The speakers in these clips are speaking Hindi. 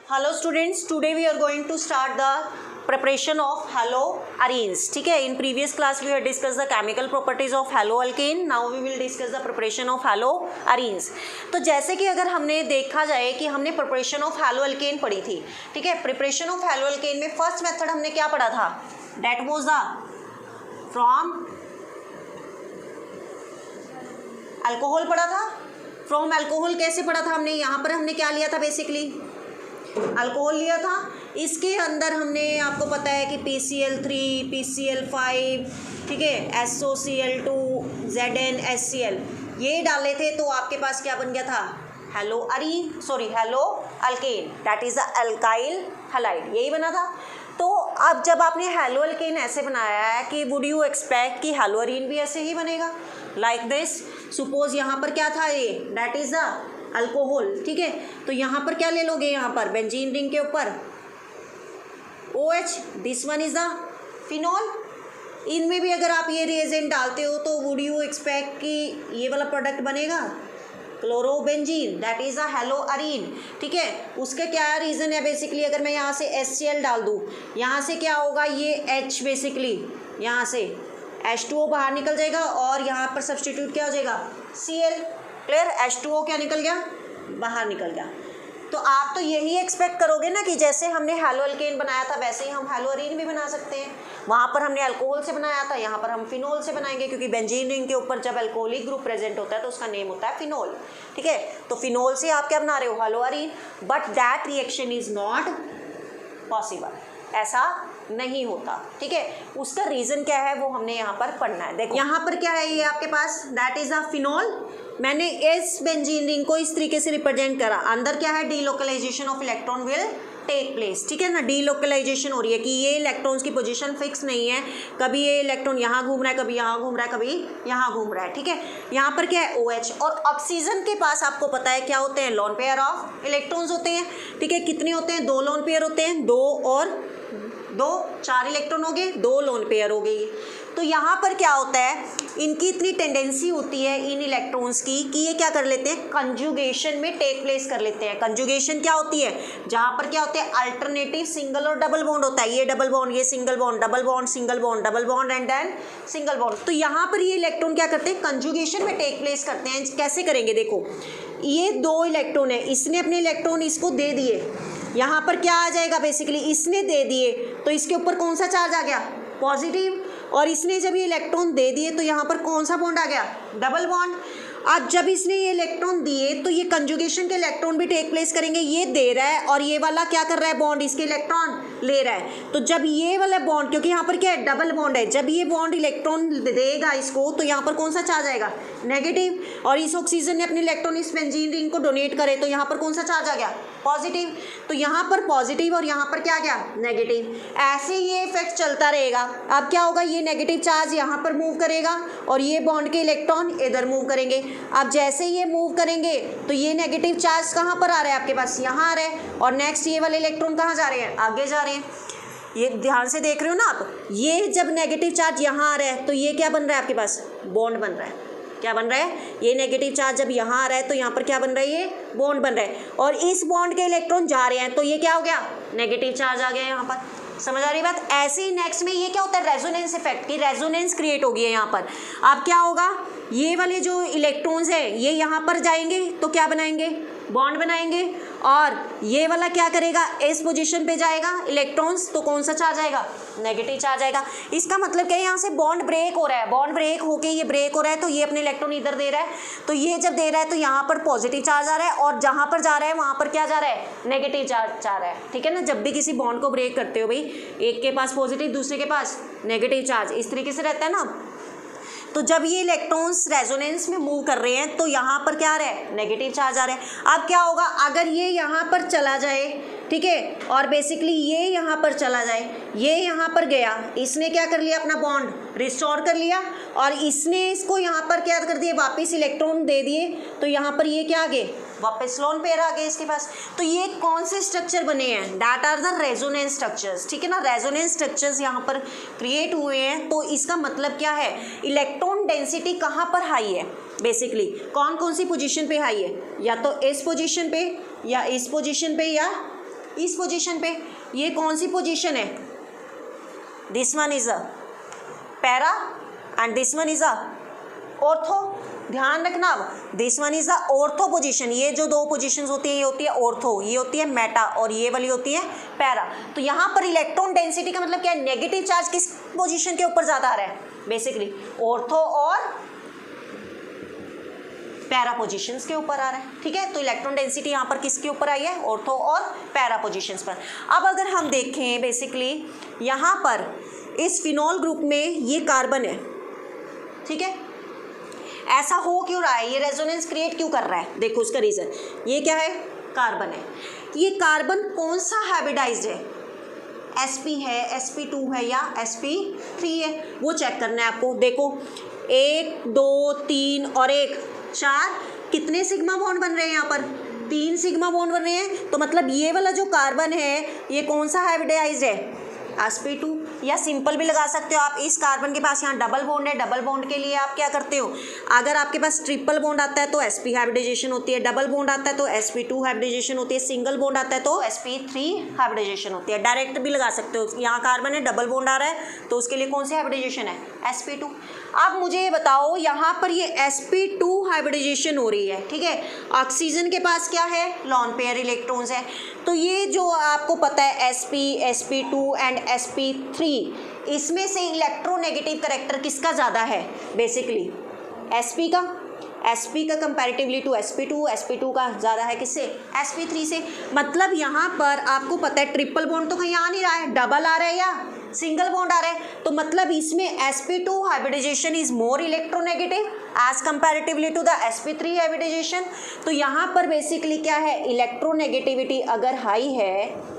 Hello students, today we are going to start the preparation of haloarenes. ठीक है, in previous class we had discussed the chemical properties of haloalkane. Now we will discuss the preparation of haloarenes. तो जैसे कि अगर हमने देखा जाए कि हमने preparation of haloalkane पढ़ी थी, ठीक है, preparation of haloalkane में first method हमने क्या पढ़ा था? That was the from alcohol पढ़ा था. From alcohol कैसे पढ़ा था हमने? यहाँ पर हमने क्या लिया था बेसिकली? अल्कोहल लिया था. इसके अंदर हमने, आपको पता है कि PCl3, PCl5, ठीक है, SOCl2, ZnHCl ये डाले थे, तो आपके पास क्या बन गया था? Haloalkane, that is the alkyl halide, यही बना था. तो अब जब आपने हेलोअल्केन ऐसे बनाया है कि वुड यू एक्सपेक्ट कि हेलोअरीन भी ऐसे ही बनेगा लाइक दिस. सपोज यहाँ पर क्या था, ये दैट इज द अल्कोहल, ठीक है. तो यहाँ पर क्या ले लोगे? यहाँ पर बेंजीन रिंग के ऊपर OH, this one is the phenol. इनमें भी अगर आप ये रिएजेंट डालते हो तो वुड यू एक्सपेक्ट कि ये वाला प्रोडक्ट बनेगा? क्लोरोबेंजीन, दैट इज अ हेलोअरीन, ठीक है. उसका क्या रीज़न है बेसिकली? अगर मैं यहाँ से HCl डाल दूँ, यहाँ से क्या होगा? ये H बेसिकली यहाँ से H2O बाहर निकल जाएगा और यहाँ पर सब्सटीट्यूट क्या हो जाएगा? Cl. क्लियर? H2O क्या निकल गया? बाहर निकल गया. तो आप तो यही एक्सपेक्ट करोगे ना कि जैसे हमने हेलोअल्केन बनाया था वैसे ही हम हेलोअरीन भी बना सकते हैं. वहाँ पर हमने अल्कोहल से बनाया था, यहाँ पर हम फिनोल से बनाएंगे, क्योंकि बेंजीन रिंग के ऊपर जब अल्कोहलिक ग्रुप प्रेजेंट होता है तो उसका नेम होता है फिनोल, ठीक है. तो फिनोल से आप क्या बना रहे हो? Haloarene. But that reaction is not possible, ऐसा नहीं होता, ठीक है. उसका रीज़न क्या है वो हमने यहाँ पर पढ़ना है. देखो यहाँ पर क्या है, ये आपके पास दैट इज अ फिनोल. मैंने इस बेंजीन रिंग को इस तरीके से रिप्रेजेंट करा. अंदर क्या है? Delocalization of electron will take place, ठीक है ना. डीलोकलाइजेशन हो रही है कि ये इलेक्ट्रॉन्स की पोजीशन फिक्स नहीं है. कभी ये इलेक्ट्रॉन यहाँ घूम रहा है, कभी यहाँ घूम रहा है, कभी यहाँ घूम रहा है, ठीक है. यहाँ पर क्या है? OH. और ऑक्सीजन के पास आपको पता है क्या होते हैं? लोन पेयर ऑफ इलेक्ट्रॉन्स होते हैं, ठीक है. कितने होते हैं? 2 लोन पेयर होते हैं. 2 और 2, 4 इलेक्ट्रॉन हो गए, 2 लोन पेयर हो गई. तो यहाँ पर क्या होता है? इनकी इतनी टेंडेंसी होती है इन इलेक्ट्रॉन्स की कि ये क्या कर लेते हैं? कंजुगेशन में टेक प्लेस कर लेते हैं. कंजुगेशन क्या होती है? जहाँ पर क्या होते हैं? अल्टरनेटिव सिंगल और डबल बॉन्ड होता है. ये डबल बॉन्ड, ये single bond, double bond, single bond, double bond and then single bond. तो यहाँ पर ये इलेक्ट्रॉन क्या करते हैं? कंजुगेशन में टेक प्लेस करते हैं. कैसे करेंगे? देखो ये 2 इलेक्ट्रॉन है, इसने अपने इलेक्ट्रॉन इसको दे दिए. यहाँ पर क्या आ जाएगा? बेसिकली इसने दे दिए तो इसके ऊपर कौन सा चार्ज आ गया? पॉजिटिव. और इसने जब ये इलेक्ट्रॉन दे दिए तो यहाँ पर कौन सा बॉन्ड आ गया? Double bond. अब जब इसने ये इलेक्ट्रॉन दिए तो ये कंजुगेशन के इलेक्ट्रॉन भी टेक प्लेस करेंगे. ये दे रहा है और ये वाला क्या कर रहा है? बॉन्ड इसके इलेक्ट्रॉन ले रहा है. तो जब ये वाला बॉन्ड, क्योंकि यहाँ पर क्या है? डबल बॉन्ड है, जब ये बॉन्ड इलेक्ट्रॉन देगा इसको तो यहाँ पर कौन सा चार्ज आएगा? नेगेटिव. और इस ऑक्सीजन ने अपने इलेक्ट्रॉन इस बेंजीन रिंग को डोनेट करे तो यहाँ पर कौन सा चार्ज आ गया? पॉजिटिव. तो यहाँ पर पॉजिटिव और यहाँ पर क्या आ गया? नेगेटिव. ऐसे ये इफेक्ट चलता रहेगा. अब क्या होगा? ये नेगेटिव चार्ज यहाँ पर मूव करेगा और ये बॉन्ड के इलेक्ट्रॉन इधर मूव करेंगे. अब जैसे ये मूव करेंगे तो ये नेगेटिव चार्ज कहाँ पर आ रहा है? आपके पास यहाँ आ रहा है. और नेक्स्ट ये वाले इलेक्ट्रॉन कहाँ जा रहे हैं? आगे जा रहे हैं. ये ध्यान से देख रहे हो ना आप? ये जब नेगेटिव चार्ज यहाँ आ रहा है तो ये क्या बन रहा है? आपके पास बॉन्ड बन रहा है. क्या बन रहा है? ये नेगेटिव चार्ज जब यहाँ आ रहा है तो यहाँ पर क्या बन रहा है? ये बॉन्ड बन रहा है. और इस बॉन्ड के इलेक्ट्रॉन जा रहे हैं तो ये क्या हो गया? नेगेटिव चार्ज आ गया यहाँ पर. समझ आ रही बात? ऐसे ही नेक्स्ट में ये क्या होता है? रेजोनेंस इफेक्ट की रेजोनेंस क्रिएट होगी है यहाँ पर. अब क्या होगा? ये वाले जो इलेक्ट्रॉन्स है ये यहाँ पर जाएंगे तो क्या बनाएंगे? बॉन्ड बनाएंगे. और ये वाला क्या करेगा? इस पोजीशन पे जाएगा इलेक्ट्रॉन्स, तो कौन सा चार्ज आएगा? नेगेटिव चार्ज आएगा. इसका मतलब क्या है? यहाँ से बॉन्ड ब्रेक हो रहा है. बॉन्ड ब्रेक होके ये ब्रेक हो रहा है तो ये अपने इलेक्ट्रॉन इधर दे रहा है. तो ये जब दे रहा है तो यहाँ पर पॉजिटिव चार्ज आ रहा है और जहाँ पर जा रहा है वहाँ पर क्या जा रहा है? नेगेटिव चार्ज जा रहा है. ठीक है ना. जब भी किसी बॉन्ड को ब्रेक करते हो भाई, एक के पास पॉजिटिव, दूसरे के पास नेगेटिव चार्ज, इस तरीके से रहता है ना. तो जब ये इलेक्ट्रॉन्स रेजोनेंस में मूव कर रहे हैं तो यहाँ पर क्या आ रहा है? नेगेटिव चार्ज आ रहा है. अब क्या होगा? अगर ये यहाँ पर चला जाए, ठीक है, और बेसिकली ये यहाँ पर चला जाए, ये यहाँ पर गया, इसने क्या कर लिया? अपना बॉन्ड रिस्टोर कर लिया और इसने इसको यहाँ पर क्या कर दिया? वापस इलेक्ट्रॉन दे दिए. तो यहाँ पर ये क्या आ गए? वापस लोन पेयर आ गए इसके पास. तो ये कौन से स्ट्रक्चर बने हैं? That are the resonance structures. ठीक है ना. रेजोनेंस स्ट्रक्चर्स यहाँ पर क्रिएट हुए हैं. तो इसका मतलब क्या है? इलेक्ट्रॉन डेंसिटी कहाँ पर हाई है? बेसिकली कौन कौन सी पोजीशन पे हाई है? या तो इस पोजीशन पे, या इस पोजीशन पे, या इस पोजीशन पे। ये कौन सी पोजीशन है? This one is a para and this one is a ortho. ध्यान रखना, अब this one is the ortho position. ये जो दो पोजीशंस होती है ये होती है ऑर्थो, ये होती है मेटा, और ये वाली होती है पैरा। तो यहाँ पर इलेक्ट्रॉन डेंसिटी का मतलब क्या है? नेगेटिव चार्ज किस पोजीशन के ऊपर ज़्यादा आ रहा है? बेसिकली ऑर्थो और पैरा पोजीशंस के ऊपर आ रहा है। ठीक है, तो इलेक्ट्रॉन डेंसिटी यहाँ पर किसके ऊपर आई है? ऑर्थो और पैरा पोजीशंस पर। अब अगर हम देखें बेसिकली यहाँ पर इस फिनॉल ग्रुप में ये कार्बन है, ठीक है, ऐसा हो क्यों रहा है? ये रेजोनेंस क्रिएट क्यों कर रहा है? देखो उसका रीज़न, ये क्या है? कार्बन है। ये कार्बन कौन सा हाइब्रिडाइज्ड है? sp है, sp2 है या sp3 है? वो चेक करना है आपको। देखो 1 2 3 और 1 4, कितने सिग्मा बॉन्ड बन रहे हैं यहाँ पर? 3 सिग्मा बॉन्ड बन रहे हैं। तो मतलब ये वाला जो कार्बन है ये कौन सा हाइब्रिडाइज्ड है? sp2। या सिंपल भी लगा सकते हो आप, इस कार्बन के पास यहाँ डबल बॉन्ड है, डबल बॉन्ड के लिए आप क्या करते हो? अगर आपके पास ट्रिपल बॉन्ड आता है तो sp हाइब्रिडाइजेशन होती है, डबल बॉन्ड आता है तो sp2 हाइब्रिडाइजेशन होती है, सिंगल बॉन्ड आता है तो sp3 हाइब्रिडाइजेशन होती है। डायरेक्ट भी लगा सकते हो, यहाँ कार्बन है, डबल बॉन्ड आ रहा है तो उसके लिए कौन सी हाइब्रिडाइजेशन है? sp2। अब मुझे ये बताओ, यहाँ पर ये sp2 हाइब्रिडाइजेशन हो रही है, ठीक है, ऑक्सीजन के पास क्या है? लॉन पेयर इलेक्ट्रॉन्स है। तो ये जो आपको पता है sp, sp2 एंड sp3, इसमें से इलेक्ट्रोनेगेटिव करैक्टर किसका ज़्यादा है? बेसिकली sp का कंपैरेटिवली टू sp2 का ज़्यादा है किससे? sp3 से। मतलब यहाँ पर आपको पता है ट्रिपल बॉन्ड तो कहीं आ नहीं रहा है, डबल आ रहा है या सिंगल बॉन्ड आ रहा है। तो मतलब इसमें sp2 hybridization is more electronegative as comparatively to the sp3 hybridization. तो यहाँ पर बेसिकली क्या है? इलेक्ट्रोनेगेटिविटी अगर हाई है,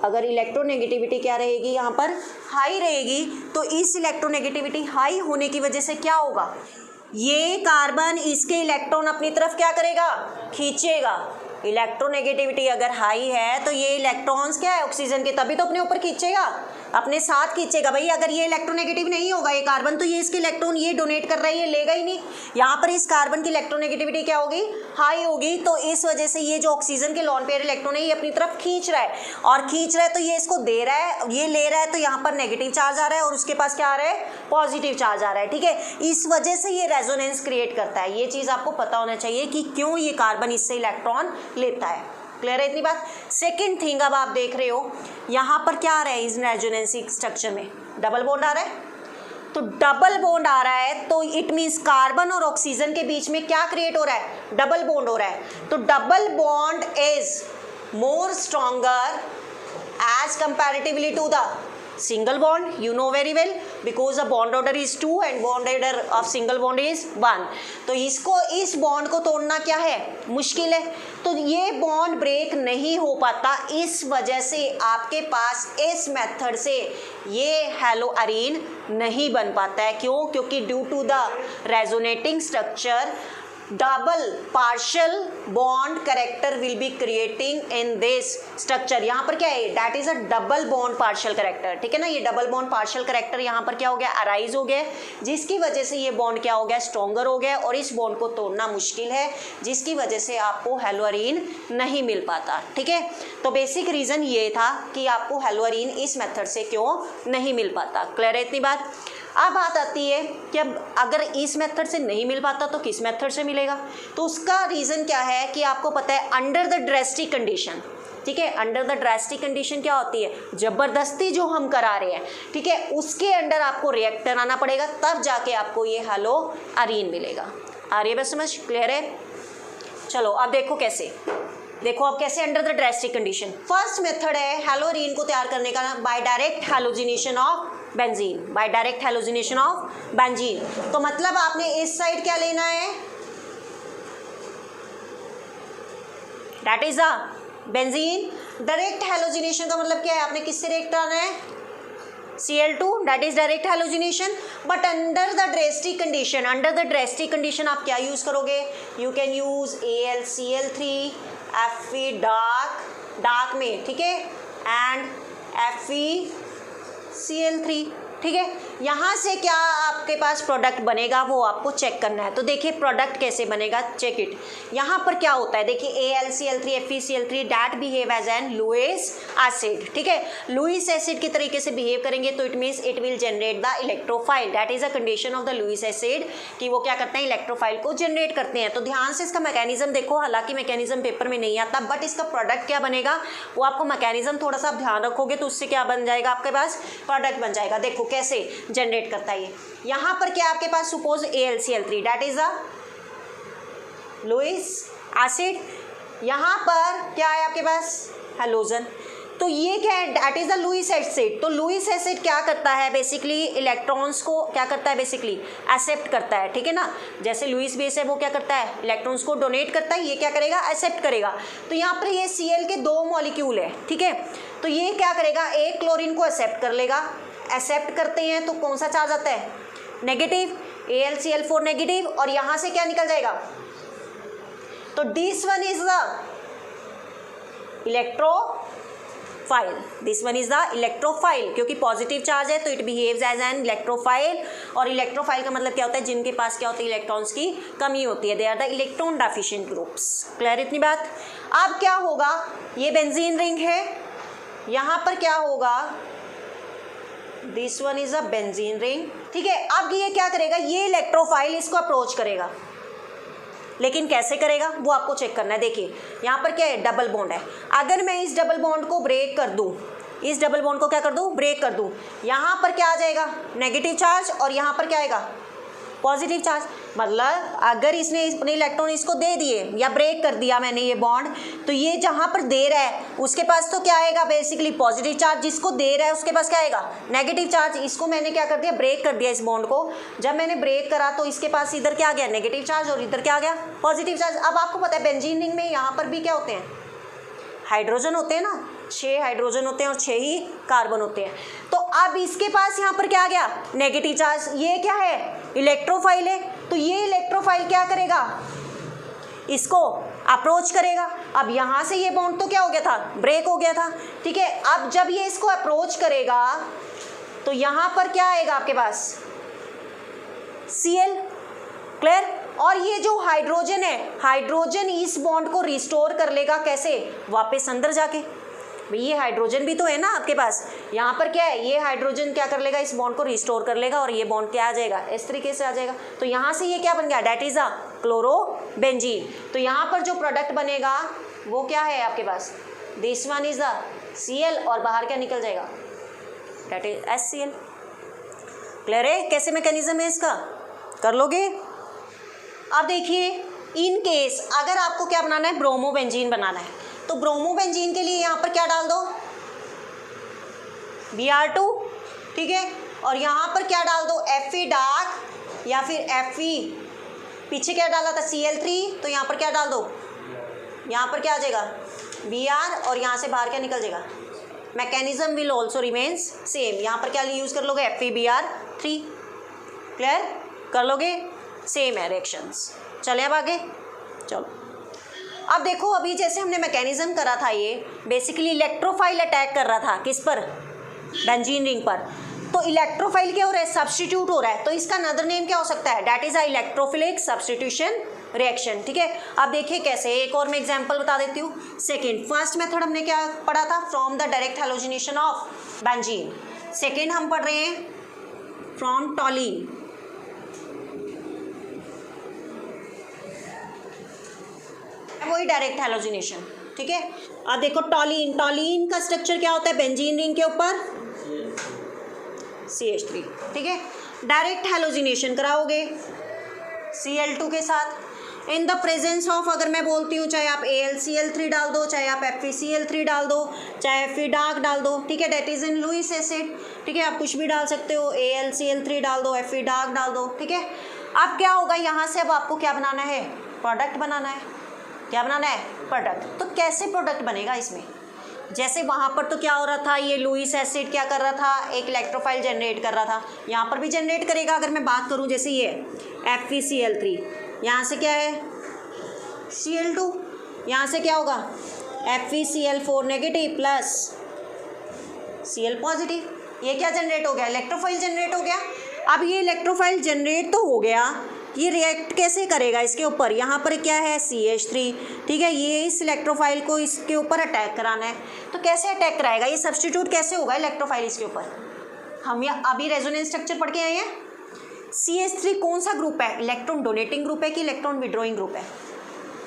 अगर इलेक्ट्रोनेगेटिविटी क्या रहेगी? यहाँ पर हाई रहेगी। तो इस इलेक्ट्रोनेगेटिविटी हाई होने की वजह से क्या होगा? ये कार्बन इसके इलेक्ट्रॉन अपनी तरफ क्या करेगा? खींचेगा। इलेक्ट्रोनेगेटिविटी अगर हाई है तो ये इलेक्ट्रॉन्स क्या है? ऑक्सीजन के, तभी तो अपने ऊपर खींचेगा, अपने साथ खींचेगा। भाई अगर ये इलेक्ट्रोनेगेटिव नहीं होगा ये कार्बन, तो ये इसके इलेक्ट्रॉन ये डोनेट कर रहा है, ये लेगा ही नहीं। यहाँ पर इस कार्बन की इलेक्ट्रोनेगेटिविटी क्या होगी? हाई होगी। तो इस वजह से ये जो ऑक्सीजन के लॉन पेयर इलेक्ट्रॉन है ये अपनी तरफ खींच रहा है, और खींच रहा है तो ये इसको दे रहा है, ये ले रहा है, तो यहाँ पर नेगेटिव चार्ज आ रहा है और उसके पास क्या आ रहा है? पॉजिटिव चार्ज आ रहा है। ठीक है, इस वजह से ये रेजोनेंस क्रिएट करता है। ये चीज़ आपको पता होना चाहिए कि क्यों ये कार्बन इससे इलेक्ट्रॉन लेता है। क्लियर है इतनी बात? सेकेंड थिंग, अब आप देख रहे हो यहाँ पर क्या आ रहा है? इस रेजोनेंसी स्ट्रक्चर में डबल बॉन्ड आ रहा है। तो डबल बॉन्ड आ रहा है तो इट मीन्स कार्बन और ऑक्सीजन के बीच में क्या क्रिएट हो रहा है? डबल बॉन्ड हो रहा है। तो double bond is more stronger as comparatively to the single bond, you know very well, because the bond order is 2 and bond order of single bond is 1। तो इसको, इस बॉन्ड को तोड़ना क्या है? मुश्किल है। तो ये बॉन्ड ब्रेक नहीं हो पाता, इस वजह से आपके पास इस मेथड से ये हेलोअरीन नहीं बन पाता है। क्यों? क्योंकि due to the resonating structure double partial bond character will be creating in this structure. यहाँ पर क्या है? That is a double bond partial character. ठीक है ना, ये डबल बॉन्ड पार्शियल कैरेक्टर यहाँ पर क्या हो गया? अराइज हो गया, जिसकी वजह से ये बॉन्ड क्या हो गया? स्ट्रॉन्गर हो गया, और इस बॉन्ड को तोड़ना मुश्किल है, जिसकी वजह से आपको हेलोअरीन नहीं मिल पाता। ठीक है, तो बेसिक रीज़न ये था कि आपको हेलोअरीन इस मेथड से क्यों नहीं मिल पाता। क्लियर है इतनी बात? अब बात आती है कि अब अगर इस मेथड से नहीं मिल पाता तो किस मेथड से मिलेगा? तो उसका रीज़न क्या है कि आपको पता है अंडर द ड्रेस्टिक कंडीशन। ठीक है, अंडर द ड्रेस्टिक कंडीशन क्या होती है? ज़बरदस्ती जो हम करा रहे हैं, ठीक है, उसके अंडर आपको रिएक्टर आना पड़ेगा, तब जाके आपको ये हेलोअरीन मिलेगा। आ रही है बस समझ? क्लियर है? चलो अब देखो कैसे, देखो अब कैसे under the drastic condition. First method है हेलोअरीन को तैयार करने का by direct halogenation of benzene, by direct halogenation of benzene. तो मतलब आपने इस साइड क्या लेना है? That is a benzene. Direct halogenation का मतलब क्या है? आपने किससे रिएक्ट आना है? Cl2, that is direct halogenation. But under the drastic condition, under the drastic condition आप क्या यूज करोगे? You can use AlCl3, Fe dark में, ठीक है, एंड FeCl3। ठीक है, यहाँ से क्या आपके पास प्रोडक्ट बनेगा वो आपको चेक करना है। तो देखिए प्रोडक्ट कैसे बनेगा, चेक इट। यहाँ पर क्या होता है, देखिए AlCl3 FeCl3 that behave as an Lewis acid, ठीक है। लुईस एसिड की तरीके से बिहेव करेंगे तो it means it will generate the electrophile, that is a condition of the Lewis acid कि वो क्या करते हैं, इलेक्ट्रोफाइल को जनरेट करते हैं। तो ध्यान से इसका मैकेनिज्म देखो, हालांकि मैकेनिज्म पेपर में नहीं आता, बट इसका प्रोडक्ट क्या बनेगा वो आपको मैकेनिज्म थोड़ा सा ध्यान रखोगे तो उससे क्या बन जाएगा, आपके पास प्रोडक्ट बन जाएगा। देखो कैसे जनरेट करता है ये। यहाँ पर क्या आपके पास suppose AlCl3 that is a Lewis acid, यहाँ पर क्या है आपके पास हैलोजन, तो ये क्या है, that is the Lewis acid. तो लुईस एसिड क्या करता है, बेसिकली इलेक्ट्रॉन्स को क्या करता है, बेसिकली एक्सेप्ट करता है, ठीक है ना। जैसे लुईस बेस है वो क्या करता है, इलेक्ट्रॉन्स को डोनेट करता है, ये क्या करेगा, एक्सेप्ट करेगा। तो यहाँ पर ये Cl के 2 मॉलिक्यूल है, ठीक है। तो ये क्या करेगा, एक क्लोरीन को एक्सेप्ट कर लेगा, एक्सेप्ट करते हैं तो कौन सा चार्ज आता है, नेगेटिव, AlCl4 नेगेटिव, और यहाँ से क्या निकल जाएगा, तो this one is the electrophile, this one is the electrophile, क्योंकि पॉजिटिव चार्ज है तो it behaves as an electrophile. और इलेक्ट्रोफाइल का मतलब क्या होता है, जिनके पास क्या होती है, इलेक्ट्रॉन्स की कमी होती है, they are the electron deficient groups. Clear इतनी बात। अब क्या होगा, ये बेंजीन रिंग है, यहाँ पर क्या होगा, this one is a benzene ring, ठीक है। अब ये क्या करेगा, ये इलेक्ट्रोफाइल इसको अप्रोच करेगा, लेकिन कैसे करेगा वो आपको चेक करना है। देखिए यहाँ पर क्या है, डबल बॉन्ड है, अगर मैं इस डबल बॉन्ड को ब्रेक कर दूँ, इस डबल बॉन्ड को क्या कर दूँ, ब्रेक कर दूँ, यहाँ पर क्या आ जाएगा, नेगेटिव चार्ज, और यहाँ पर क्या आएगा, पॉजिटिव चार्ज। मतलब अगर इसने अपने इलेक्ट्रॉन इसको दे दिए या ब्रेक कर दिया मैंने ये बॉन्ड, तो ये जहाँ पर दे रहा है उसके पास तो क्या आएगा, बेसिकली पॉजिटिव चार्ज, जिसको दे रहा है उसके पास क्या आएगा, नेगेटिव चार्ज। इसको मैंने क्या कर दिया, ब्रेक कर दिया इस बॉन्ड को, जब मैंने ब्रेक करा तो इसके पास इधर क्या आ गया, नेगेटिव चार्ज, और इधर क्या आ गया, पॉजिटिव चार्ज। अब आपको पता है बेंजीन रिंग में यहाँ पर भी क्या होते हैं, हाइड्रोजन होते हैं ना, 6 हाइड्रोजन होते हैं और 6 ही कार्बन होते हैं। तो अब इसके पास यहाँ पर क्या आ गया, नेगेटिव चार्ज, ये क्या है, इलेक्ट्रोफाइल है, तो ये इलेक्ट्रोफाइल क्या करेगा, इसको अप्रोच करेगा। अब यहाँ से ये बॉन्ड तो क्या हो गया था, ब्रेक हो गया था, ठीक है। अब जब ये इसको अप्रोच करेगा तो यहाँ पर क्या आएगा आपके पास, Cl, क्लियर। और ये जो हाइड्रोजन है, हाइड्रोजन इस बॉन्ड को रिस्टोर कर लेगा, कैसे, वापस अंदर जाके, भाई ये हाइड्रोजन भी तो है ना आपके पास, यहाँ पर क्या है, ये हाइड्रोजन क्या कर लेगा, इस बॉन्ड को रिस्टोर कर लेगा, और ये बॉन्ड क्या आ जाएगा, इस तरीके से आ जाएगा। तो यहाँ से ये क्या बन गया, डेट इज अ क्लोरोबेंजीन। तो यहाँ पर जो प्रोडक्ट बनेगा वो क्या है आपके पास, this one is the Cl, और बाहर क्या निकल जाएगा, डेट इज HCl। क्लियर है कैसे मैकेनिज्म है इसका, कर लोगे। अब देखिए इन केस अगर आपको क्या बनाना है, ब्रोमोबेंजीन बनाना है, तो ब्रोमोबेंजीन के लिए यहाँ पर क्या डाल दो, Br2, ठीक है। और यहाँ पर क्या डाल दो, Fe डार्क या फिर Fe, पीछे क्या डाला था, Cl3, तो यहाँ पर क्या डाल दो, यहाँ पर क्या आ जाएगा, Br, और यहाँ से बाहर क्या निकल जाएगा, mechanism will also remains same. यहाँ पर क्या यूज़ कर लोगे, FeBr3। क्लियर, कर लोगे, सेम है रिएक्शंस। चले अब आगे, चलो। अब देखो अभी जैसे हमने मैकेनिज्म करा था, ये बेसिकली इलेक्ट्रोफाइल अटैक कर रहा था किस पर, बेंजीन रिंग पर। तो इलेक्ट्रोफाइल क्या हो रहा है, सब्स्टिट्यूट हो रहा है, तो इसका अनदर नेम क्या हो सकता है, that is a electrophilic substitution reaction, ठीक है। अब देखिए कैसे, एक और मैं एग्जांपल बता देती हूँ। सेकंड, फर्स्ट मेथड हमने क्या पढ़ा था, from the direct halogenation of benzene. Second हम पढ़ रहे हैं फ्रॉम टॉलीन। वही डायरेक्ट हैलोजिनेशन, ठीक है। अब देखो टॉलीन, टॉलीन का स्ट्रक्चर क्या होता है, बेंजीन रिंग के ऊपर CH3, ठीक है। डायरेक्ट हैलोजिनेशन कराओगे Cl2 के साथ इन द प्रेजेंस ऑफ, अगर मैं बोलती हूँ चाहे आप AlCl3 डाल दो, चाहे आप FeCl3 डाल दो, चाहे Fe डार्क डाल दो, ठीक है, that is in Lewis acid, ठीक है। आप कुछ भी डाल सकते हो, AlCl3 डाल दो, Fe डार्क डाल दो, ठीक है। अब क्या होगा, यहाँ से अब आपको क्या बनाना है, प्रोडक्ट बनाना है। क्या बनाना है, प्रोडक्ट। तो कैसे प्रोडक्ट बनेगा इसमें, जैसे वहाँ पर तो क्या हो रहा था, ये लुईस एसिड क्या कर रहा था, एक इलेक्ट्रोफाइल जनरेट कर रहा था, यहाँ पर भी जनरेट करेगा। अगर मैं बात करूँ जैसे ये FeCl3, यहाँ से क्या है Cl2, यहाँ से क्या होगा FeCl4 negative plus Cl positive, ये क्या जनरेट हो गया, इलेक्ट्रोफाइल जनरेट हो गया। अब ये इलेक्ट्रोफाइल जनरेट तो हो गया, ये रिएक्ट कैसे करेगा इसके ऊपर, यहाँ पर क्या है CH3, ठीक है, ये इस इलेक्ट्रोफाइल को इसके ऊपर अटैक कराना है, तो कैसे अटैक कराएगा, ये सब्स्टिट्यूट कैसे होगा इलेक्ट्रोफाइल इसके ऊपर। हम ये अभी रेजोनेंस स्ट्रक्चर पढ़ के आए हैं। CH3 कौन सा ग्रुप है, इलेक्ट्रॉन डोनेटिंग ग्रुप है कि इलेक्ट्रॉन विड्रॉइंग ग्रुप है,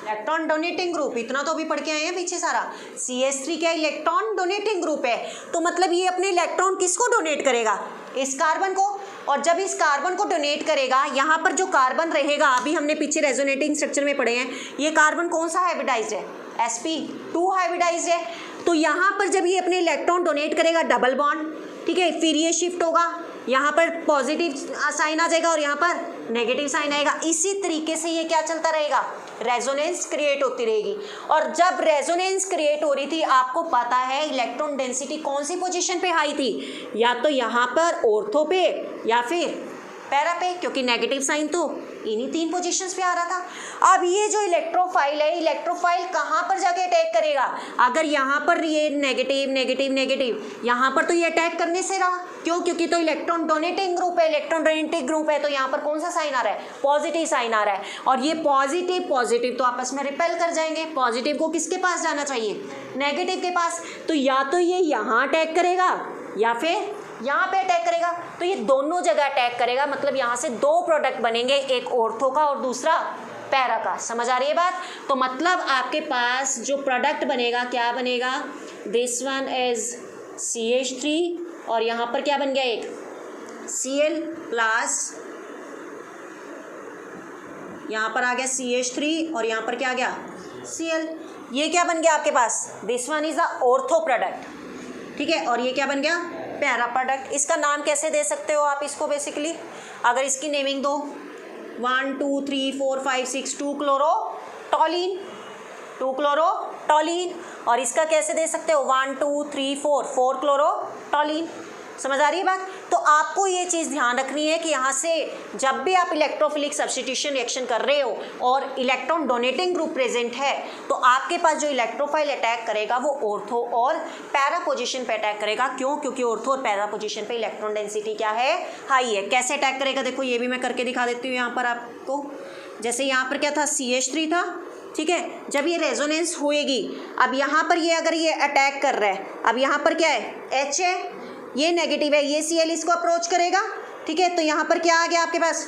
इलेक्ट्रॉन डोनेटिंग ग्रुप, इतना तो अभी पढ़ के आए हैं पीछे सारा। CH3 क्या इलेक्ट्रॉन डोनेटिंग ग्रुप है, तो मतलब ये अपने इलेक्ट्रॉन किसको डोनेट करेगा, इस कार्बन को, और जब इस कार्बन को डोनेट करेगा, यहाँ पर जो कार्बन रहेगा, अभी हमने पीछे रेजोनेटिंग स्ट्रक्चर में पढ़े हैं, ये कार्बन कौन सा हाइब्रिडाइज्ड है, sp2 हाइब्रिडाइज्ड है, तो यहाँ पर जब ये अपने इलेक्ट्रॉन डोनेट करेगा डबल बॉन्ड, ठीक है, फिर ये शिफ्ट होगा, यहाँ पर पॉजिटिव साइन आ जाएगा और यहाँ पर नेगेटिव साइन आएगा, इसी तरीके से ये क्या चलता रहेगा, रेजोनेंस क्रिएट होती रहेगी। और जब रेजोनेंस क्रिएट हो रही थी, आपको पता है इलेक्ट्रॉन डेंसिटी कौन सी पोजीशन पे हाई थी, या तो यहाँ पर ऑर्थो पे या फिर पैरा पे, क्योंकि नेगेटिव साइन तो इन्हीं 3 पोजीशंस पे आ रहा था। अब ये जो इलेक्ट्रोफाइल है, इलेक्ट्रोफाइल कहाँ पर जाके अटैक करेगा, अगर यहाँ पर ये नेगेटिव नेगेटिव नेगेटिव, यहाँ पर तो ये अटैक करने से रहा, क्यों, क्योंकि तो इलेक्ट्रॉन डोनेटिंग ग्रुप है, इलेक्ट्रॉन डोनेटिंग ग्रुप है, तो यहाँ पर कौन सा साइन आ रहा है, पॉजिटिव साइन आ रहा है, और ये पॉजिटिव पॉजिटिव तो आपस में रिपेल कर जाएंगे, पॉजिटिव को किसके पास जाना चाहिए, नेगेटिव के पास, तो या तो ये यहाँ अटैक करेगा या फिर यहाँ पे अटैक करेगा, तो ये दोनों जगह अटैक करेगा, मतलब यहाँ से 2 प्रोडक्ट बनेंगे, एक ऑर्थो का और दूसरा पैरा का। समझ आ रही है बात, तो मतलब आपके पास जो प्रोडक्ट बनेगा क्या बनेगा, दिस वन इज CH3 और यहाँ पर क्या बन गया, एक Cl प्लस, यहाँ पर आ गया CH3 और यहाँ पर क्या आ गया Cl, ये क्या बन गया आपके पास, this one is the ortho product, ठीक है, और ये क्या बन गया, पैरा प्रोडक्ट। इसका नाम कैसे दे सकते हो आप इसको, बेसिकली अगर इसकी नेमिंग दो, 1 2 3 4 5 6 2 क्लोरो टॉलिन, 2 क्लोरो टॉलिन, और इसका कैसे दे सकते हो, 1 2 3 4 क्लोरो टॉलिन। समझ आ रही है बात, तो आपको ये चीज़ ध्यान रखनी है कि यहाँ से जब भी आप इलेक्ट्रोफिलिक सब्स्टिट्यूशन रिएक्शन कर रहे हो और इलेक्ट्रॉन डोनेटिंग ग्रुप प्रेजेंट है, तो आपके पास जो इलेक्ट्रोफाइल अटैक करेगा वो ऑर्थो और पैरा पोजीशन पे अटैक करेगा। क्यों, क्योंकि ऑर्थो और पैरा पोजीशन पे इलेक्ट्रॉन डेंसिटी क्या है, हाई है। कैसे अटैक करेगा, देखो ये भी मैं करके दिखा देती हूँ यहाँ पर आपको। जैसे यहाँ पर क्या था, CH3 था, ठीक है, जब ये रेजोनेंस होएगी, अब यहाँ पर ये अगर ये अटैक कर रहा है, अब यहाँ पर क्या है, H है, ये नेगेटिव है, ये Cl इसको अप्रोच करेगा, ठीक है, तो यहाँ पर क्या आ गया आपके पास,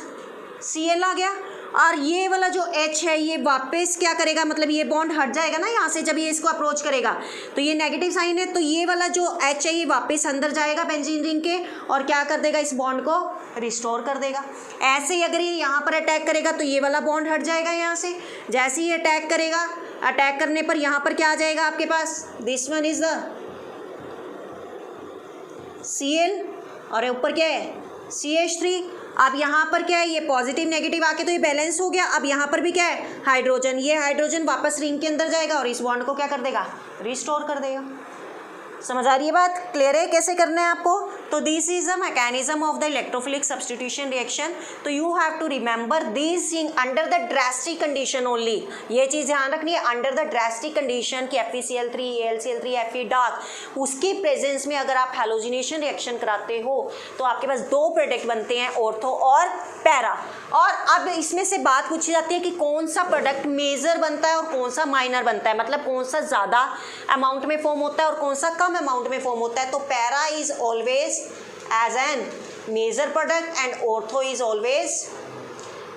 Cl आ गया, और ये वाला जो H है ये वापस क्या करेगा, मतलब ये बॉन्ड हट जाएगा ना यहाँ से, जब ये इसको अप्रोच करेगा तो ये नेगेटिव साइन है, तो ये वाला जो H है ये वापस अंदर जाएगा बेंजीन रिंग के और क्या कर देगा, इस बॉन्ड को रिस्टोर कर देगा। ऐसे ही अगर ये यहाँ पर अटैक करेगा तो ये वाला बॉन्ड हट जाएगा यहाँ से, जैसे ही अटैक करेगा, अटैक करने पर यहाँ पर क्या आ जाएगा आपके पास, this one is the Cl और ऊपर क्या है CH3। अब यहाँ पर क्या है, ये पॉजिटिव नेगेटिव आके तो ये बैलेंस हो गया। अब यहाँ पर भी क्या है, हाइड्रोजन, ये हाइड्रोजन वापस रिंग के अंदर जाएगा और इस बॉन्ड को क्या कर देगा, रिस्टोर कर देगा। समझ आ रही है बात, क्लियर है कैसे करना है आपको। तो this is a mechanism of the electrophilic substitution reaction. तो you have to remember this thing under the drastic condition only. ये चीज़ ध्यान रखनी है, अंडर द ड्रास्टिक कंडीशन कि FeCl3 AlCl3 Fe डार्क, उसकी प्रेजेंस में अगर आप हैलोजिनेशन रिएक्शन कराते हो तो आपके पास 2 प्रोडक्ट बनते हैं, ऑर्थो और पैरा। और अब इसमें से बात पूछी जाती है कि कौन सा प्रोडक्ट मेजर बनता है और कौन सा माइनर बनता है, मतलब कौन सा ज़्यादा अमाउंट में फॉर्म होता है और कौन सा कम अमाउंट में फॉर्म होता है। तो para is always as an major product and ortho is always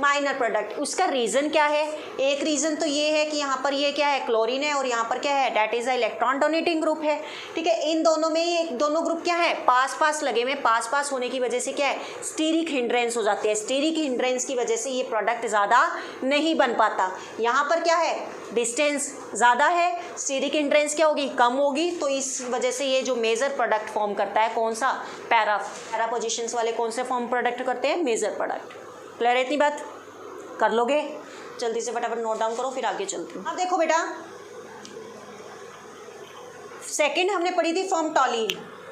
minor product. उसका रीज़न क्या है, एक रीज़न तो ये है कि यहाँ पर ये क्या है, क्लोरीन है और यहाँ पर क्या है, that is a electron donating group है। ठीक है, इन दोनों में ये दोनों ग्रुप क्या है, पास पास लगे हुए, पास पास होने की वजह से क्या है, स्टीरिक हिंड्रेंस हो जाती है। स्टीरिक हिंड्रेंस की वजह से ये प्रोडक्ट ज़्यादा नहीं बन पाता। यहाँ पर क्या है, डिस्टेंस ज़्यादा है, स्टीरिक हिंड्रेंस क्या होगी, कम होगी, तो इस वजह से ये जो मेजर प्रोडक्ट फॉर्म करता है कौन सा, पैरा पोजिशंस वाले कौन से फॉर्म प्रोडक्ट करते हैं, मेजर प्रोडक्ट। क्लियर है इतनी बात, कर लोगे, जल्दी से फटाफट नोट डाउन करो फिर आगे चलती हूँ। अब देखो बेटा, सेकंड हमने पढ़ी थी फॉर्म टॉलीन,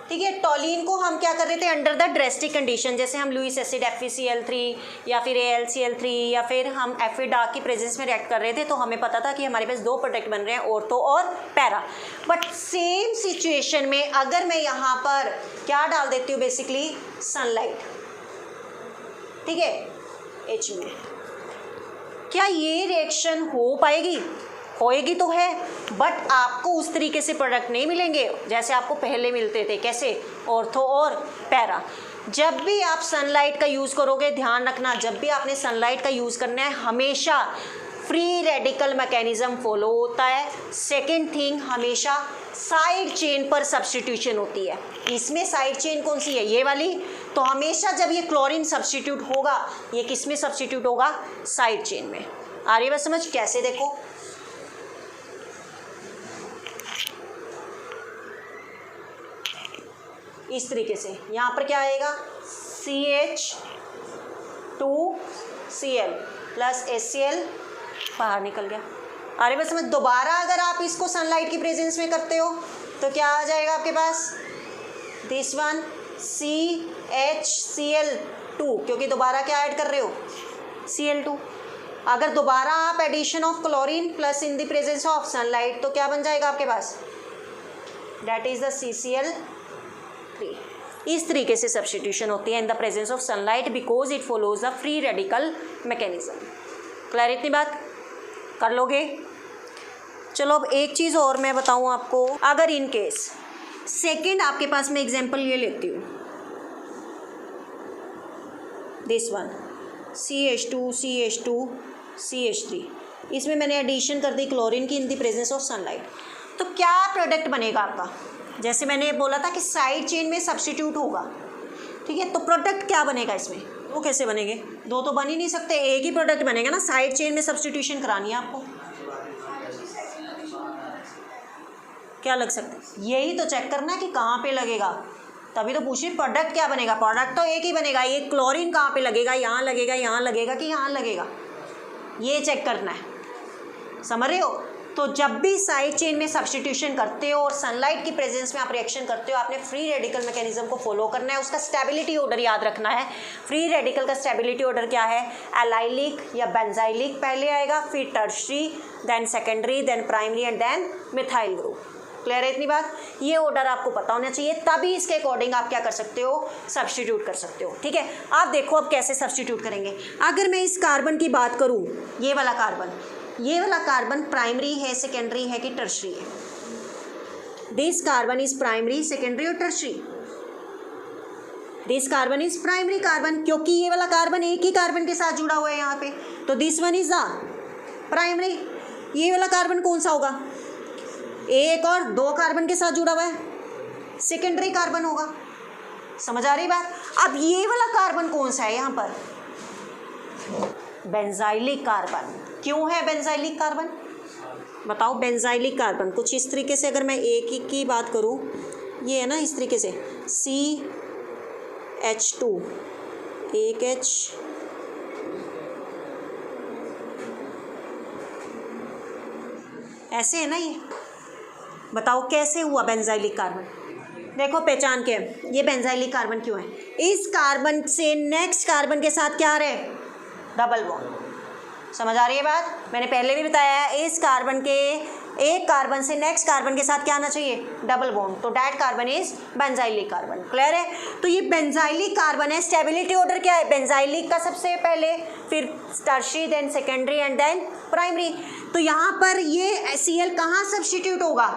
ठीक है। टॉलिन को हम क्या कर रहे थे अंडर द ड्रेस्टिक कंडीशन, जैसे हम लुइस एसिड FeCl3 या फिर AlCl3 या फिर हम एफिड डार्क की प्रेजेंस में रिएक्ट कर रहे थे, तो हमें पता था कि हमारे पास दो प्रोडक्ट बन रहे हैं, ऑर्थो और पैरा। बट सेम सिचुएशन में अगर मैं यहाँ पर क्या डाल देती हूँ, बेसिकली सनलाइट, ठीक है, H में, क्या ये रिएक्शन हो पाएगी? होएगी तो है, बट आपको उस तरीके से प्रोडक्ट नहीं मिलेंगे जैसे आपको पहले मिलते थे। कैसे? ऑर्थो और पैरा। जब भी आप सनलाइट का यूज़ करोगे, ध्यान रखना, जब भी आपने सनलाइट का यूज़ करना है हमेशा फ्री रेडिकल मैकेनिज्म फॉलो होता है। सेकेंड थिंग, हमेशा साइड चेन पर सब्सटीट्यूशन होती है। इसमें साइड चेन कौन सी है? ये वाली। तो हमेशा जब ये क्लोरीन सब्सटीट्यूट होगा, ये किस में सब्सटीट्यूट होगा? साइड चेन में। आ रही है बात समझ? कैसे? देखो, इस तरीके से यहाँ पर क्या आएगा? CH2Cl प्लस HCl बाहर निकल गया। अरे बस समझ। दोबारा अगर आप इसको सनलाइट की प्रेजेंस में करते हो तो क्या आ जाएगा आपके पास? दिस वन CHCl2, क्योंकि दोबारा क्या ऐड कर रहे हो? Cl2। अगर दोबारा आप addition of chlorine plus in the presence of sunlight, तो क्या बन जाएगा आपके पास? That is the CCl3। इस तरीके से सब्स्टिट्यूशन होती है इन the presence of sunlight because it follows the free radical mechanism. Clear? इतनी बात कर लोगे? चलो अब एक चीज़ और मैं बताऊं आपको। अगर इन केस सेकेंड आपके पास मैं एग्जांपल ये लेती हूँ, दिस वन CH2CH2CH3, इसमें मैंने एडिशन कर दी क्लोरीन की इन द प्रेजेंस ऑफ सनलाइट, तो क्या प्रोडक्ट बनेगा आपका? जैसे मैंने बोला था कि साइड चेन में सब्स्टिट्यूट होगा, ठीक है, तो प्रोडक्ट क्या बनेगा इसमें? वो कैसे बनेंगे? दो तो बन ही नहीं सकते, एक ही प्रोडक्ट बनेगा ना। साइड चेन में सब्स्टिट्यूशन करानी है आपको। क्या लग सकता है? यही तो चेक करना है कि कहाँ पे लगेगा, तभी तो पूछिए प्रोडक्ट क्या बनेगा। प्रोडक्ट तो एक ही बनेगा, ये क्लोरीन कहाँ पे लगेगा? यहाँ लगेगा, यहाँ लगेगा कि यहाँ लगेगा, ये चेक करना है। समझ रहे हो? तो जब भी साइड चेन में सब्स्टिट्यूशन करते हो और सनलाइट की प्रेजेंस में आप रिएक्शन करते हो, आपने फ्री रेडिकल मैकेनिज्म को फॉलो करना है। उसका स्टेबिलिटी ऑर्डर याद रखना है। फ्री रेडिकल का स्टेबिलिटी ऑर्डर क्या है? एलाइलिक या बेंजाइलिक पहले आएगा, फिर tertiary, then secondary, then primary and then methyl group. Clear है इतनी बात? ये ऑर्डर आपको पता होना चाहिए, तभी इसके अकॉर्डिंग आप क्या कर सकते हो? सब्स्टिट्यूट कर सकते हो। ठीक है, आप देखो अब कैसे सब्स्टिट्यूट करेंगे। अगर मैं इस कार्बन की बात करूँ, ये वाला कार्बन प्राइमरी है, सेकेंडरी है कि टर्शरी है? This carbon is primary, secondary और tertiary? This carbon is primary carbon, क्योंकि ये वाला कार्बन एक ही कार्बन के साथ जुड़ा हुआ है यहाँ पे, तो this one is the primary. ये वाला कार्बन कौन सा होगा? एक और दो कार्बन के साथ जुड़ा हुआ है, सेकेंडरी कार्बन होगा। समझ आ रही बात? अब ये वाला कार्बन कौन सा है यहाँ पर? Benzylic carbon. क्यों है बेंजाइलिक कार्बन? बताओ। बेंजाइलिक कार्बन कुछ इस तरीके से, अगर मैं एक ही की बात करूँ, ये है ना इस तरीके से CH2, एक H, ऐसे है ना ये। बताओ कैसे हुआ बेंजाइलिक कार्बन? देखो पहचान के, ये बेंजाइलिक कार्बन क्यों है? इस कार्बन से नेक्स्ट कार्बन के साथ क्या आ रहे हैं? Double bond. समझ आ रही है बात? मैंने पहले भी बताया है, इस कार्बन के एक कार्बन से नेक्स्ट कार्बन के साथ क्या आना चाहिए? Double bond. तो that carbon is benzylic carbon. Clear है? तो ये बेंजाइलिक कार्बन है। स्टेबिलिटी ऑर्डर क्या है? बेंजाइलिक का सबसे पहले, फिर tertiary, then secondary and then primary. तो यहाँ पर ये Cl कहाँ सब्स्टिट्यूट होगा?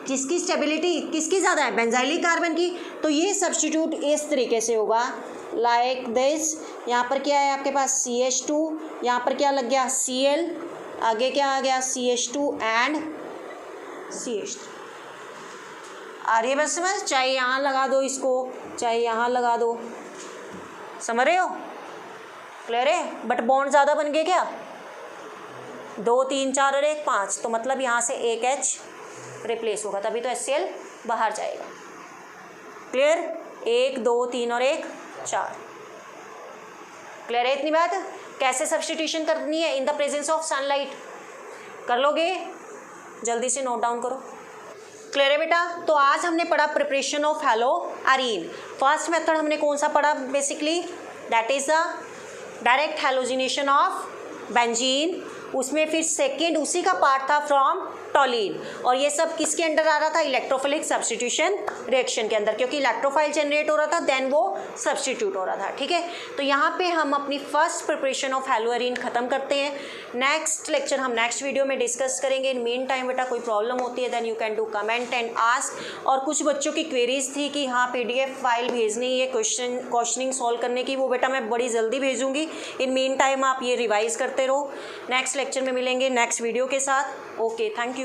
किसकी स्टेबिलिटी किसकी ज़्यादा है? बेंजाइलिक कार्बन की। तो ये सब्स्टिट्यूट इस तरीके से होगा, लाइक दिस। यहाँ पर क्या है आपके पास? CH2, यहाँ पर क्या लग गया? Cl, आगे क्या आ गया? CH2 and CH3। आ रही है बस समझ? चाहे यहाँ लगा दो इसको, चाहे यहाँ लगा दो। समझ रहे हो? क्लियर है? बट बॉन्ड ज़्यादा बन गए क्या? 2 3 4 और 1 5, तो मतलब यहाँ से एक H रिप्लेस होगा, तभी तो HCl बाहर जाएगा। क्लियर? 1 2 3 और 1 4। क्लियर है इतनी बात? कैसे सब्स्टिट्यूशन करनी है? इन द प्रेजेंस ऑफ सनलाइट। कर लोगे? जल्दी से नोट डाउन करो। क्लियर है बेटा? तो आज हमने पढ़ा प्रिपरेशन ऑफ हैलोअरीन। फर्स्ट मेथड हमने कौन सा पढ़ा basically, that is the direct halogenation of benzene. उसमें फिर सेकेंड उसी का पार्ट था फ्रॉम टॉलिन, और ये सब किसके अंडर आ रहा था, इलेक्ट्रोफिलिक सब्स्टिट्यूशन रिएक्शन के अंदर, क्योंकि इलेक्ट्रोफाइल जनरेट हो रहा था देन वो सब्स्टिट्यूट हो रहा था। ठीक है, तो यहाँ पे हम अपनी फर्स्ट प्रिपरेशन ऑफ हैलोअरीन खत्म करते हैं। नेक्स्ट लेक्चर हम नेक्स्ट वीडियो में डिस्कस करेंगे। इन मीन टाइम बेटा कोई प्रॉब्लम होती है then you can do comment and ask. और कुछ बच्चों की क्वेरीज थी कि हाँ PDF फाइल भेजनी है क्वेश्चनिंग सॉल्व करने की, वो बेटा मैं बड़ी जल्दी भेजूंगी। इन मीन टाइम आप ये रिवाइज करते रहो। नेक्स्ट लेक्चर में मिलेंगे नेक्स्ट वीडियो के साथ। Okay, thank you.